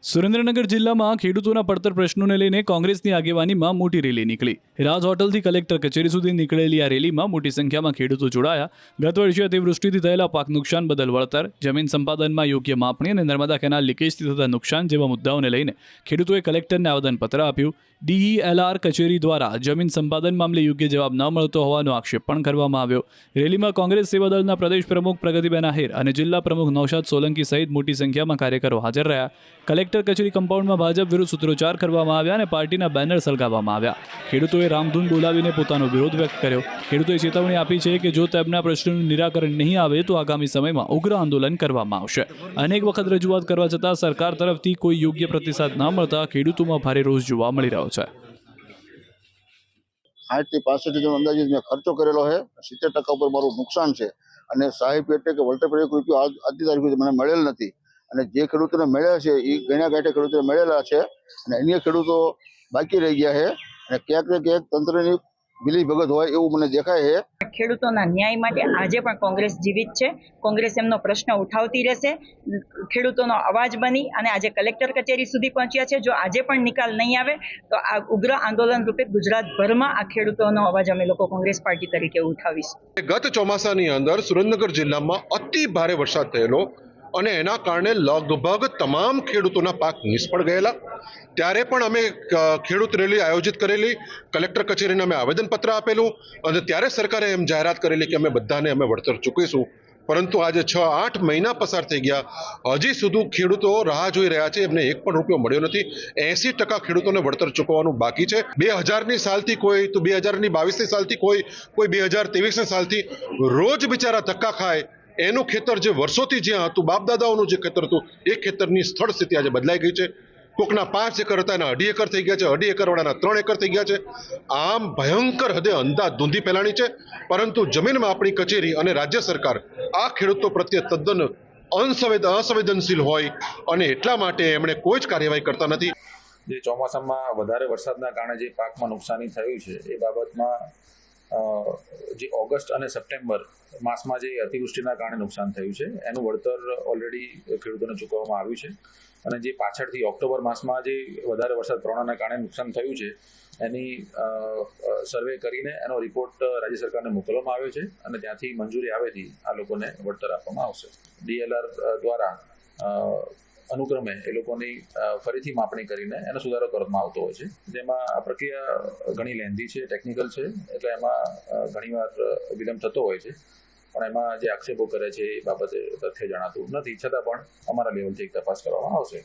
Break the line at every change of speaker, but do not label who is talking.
સુરેન્દ્રનગર જિલ્લામાં ખેડૂતોના પડતર પ્રશ્નોને લઈને કોંગ્રેસની આગેવાનીમાં મોટી રેલી નીકળી. રાજ હોટલથી કલેક્ટર કચેરી સુધી નીકળેલી આ રેલીમાં મોટી સંખ્યામાં ખેડૂતો જોડાયા. ગત વર્ષે અતિવૃષ્ટિથી થયેલા પાક નુકસાન બદલ વળતર, જમીન સંપાદનમાં યોગ્ય માપણી અને નર્મદા કેનાલ લીકેજથી થતા નુકસાન જેવા મુદ્દાઓને લઈને ખેડૂતોએ કલેક્ટરને આવેદનપત્ર આપ્યું. DELR કચેરી દ્વારા જમીન સંપાદન મામલે યોગ્ય જવાબ ન મળતો હોવાનો આક્ષેપ પણ કરવામાં આવ્યો. રેલીમાં કોંગ્રેસ સેવાદળના પ્રદેશ પ્રમુખ પ્રગતિબેન આહિર અને જિલ્લા પ્રમુખ નૌશાદ સોલંકી સહિત મોટી સંખ્યામાં કાર્યકરો હાજર રહ્યા. કલેક્ટર કચેરી કમ્પાઉન્ડમાં ભાજપ વિરુદ્ધ સૂત્રોચ્ચાર કરવામાં આવ્યા અને પાર્ટીના બેનર સળગાવવામાં આવ્યા. ખેડૂતોએ રામધૂન બોલાવીને પોતાનો વિરોધ વ્યક્ત કર્યો. ખેડૂતોએ ચેતવણી આપી છે કે જો તેમના પ્રશ્નોનું નિરાકરણ નહીં આવે તો આગામી સમયમાં ઉગ્ર આંદોલન કરવામાં આવશે. અનેક વખત રજૂઆત કરવા છતાં સરકાર તરફથી કોઈ યોગ્ય પ્રતિસાદ ન મળતા ખેડૂતોમાં ભારે રોષ જોવા મળી રહ્યો છે.
60 થી 65 હજાર અંદાજિત મેં ખર્ચો કરેલો છે. 70% ઉપર મારું નુકસાન છે અને સહાય પેટે કે વળતર પેટે કોઈ રૂપિયો આજની તારીખ સુધી મને મળેલ નથી. અને જે ખેડૂતોને મળ્યા છે એ ગણ્યા ગાંઠે ખેડૂતોને મળેલા છે અને અન્ય ખેડૂતો બાકી રહી ગયા છે અને ક્યાંક ને ક્યાંક તંત્રની મિલી ભગત હોય એવું મને દેખાય છે.
ખેડૂતોના ન્યાય માટે આજે પણ કોંગ્રેસ જીવિત છે. કોંગ્રેસ એમનો પ્રશ્ન ઉઠાવતી રહેશે. ખેડૂતોનો અવાજ બની અને આજે કલેક્ટર કચેરી સુધી પહોંચ્યા છે. જો આજે પણ નિકાલ નહીં આવે તો આ ઉગ્ર આંદોલન રૂપે ગુજરાતભરમાં આ ખેડૂતોનો અવાજ અમે લોકો કોંગ્રેસ પાર્ટી તરીકે ઉઠાવીશું.
ગત ચોમાસાની અંદર સુરેન્દ્રનગર જિલ્લામાં અતિ ભારે વરસાદ થયેલો અને એના કારણે લગભગ તમામ ખેડૂતોના પાક નિષ્ફળ ગયેલા. ત્યારે પણ અમે ખેડૂત રેલી આયોજિત કરેલી, કલેક્ટર કચેરીને અમે આવેદનપત્ર આપેલું અને ત્યારે સરકારે એમ જાહેરાત કરેલી કે અમે બધાને અમે વળતર ચૂકવીશું. પરંતુ આજે 6-8 મહિના પસાર થઈ ગયા, હજી સુધી ખેડૂતો રાહ જોઈ રહ્યા છે. એમને એક પણ રૂપિયો મળ્યો નથી. 80% ખેડૂતોને વળતર ચૂકવવાનું બાકી છે. 2000ની સાલથી કોઈ તો 2022ની સાલથી કોઈ 2023ની સાલથી રોજ બિચારા ધક્કા ખાય. એનું ખેતર જે વર્ષોથી જ્યાં હતું, બાપ દાદાઓનું જે ખેતર હતું, એ ખેતરની સ્થળ સ્થિતિ આજે બદલાઈ ગઈ છે. કોકના 5 એકર હતા એના 2.5 એકર થઈ ગયા છે, 2.5 એકર વાળાના 3 એકર થઈ ગયા છે. આમ ભયંકર હદે અંધાધૂંધી ફેલાણી છે. પરંતુ જમીન માપણી કચેરી અને રાજ્ય સરકાર આ ખેડૂતો પ્રત્યે તદ્દન અસંવેદનશીલ હોય અને એટલા માટે એમણે કોઈ જ કાર્યવાહી કરતા નથી.
જે ચોમાસામાં વધારે વરસાદના કારણે જે પાકમાં નુકસાની થયું છે એ બાબતમાં જે ઓગસ્ટ અને સપ્ટેમ્બર માસમાં જે અતિવૃષ્ટિના કારણે નુકસાન થયું છે એનું વળતર ઓલરેડી ખેડૂતોને ચૂકવવામાં આવ્યું છે. અને જે પાછળથી ઓક્ટોબર માસમાં જે વધારે વરસાદ પ્રમાણના કારણે નુકસાન થયું છે એની સર્વે કરીને એનો રિપોર્ટ રાજ્ય સરકારને મોકલવામાં આવ્યો છે અને ત્યાંથી મંજૂરી આવેથી આ લોકોને વળતર આપવામાં આવશે. DLR દ્વારા અનુક્રમે એ લોકોની ફરીથી માપણી કરીને એનો સુધારો કરવામાં આવતો હોય છે. જેમાં આ પ્રક્રિયા ઘણી લેન્ધી છે, ટેકનિકલ છે, એટલે એમાં ઘણીવાર વિલંબ થતો હોય છે. પણ એમાં જે આક્ષેપો કરે છે એ બાબતે તથ્ય જણાતું નથી. છતાં પણ અમારા લેવલથી એક તપાસ કરવામાં આવશે.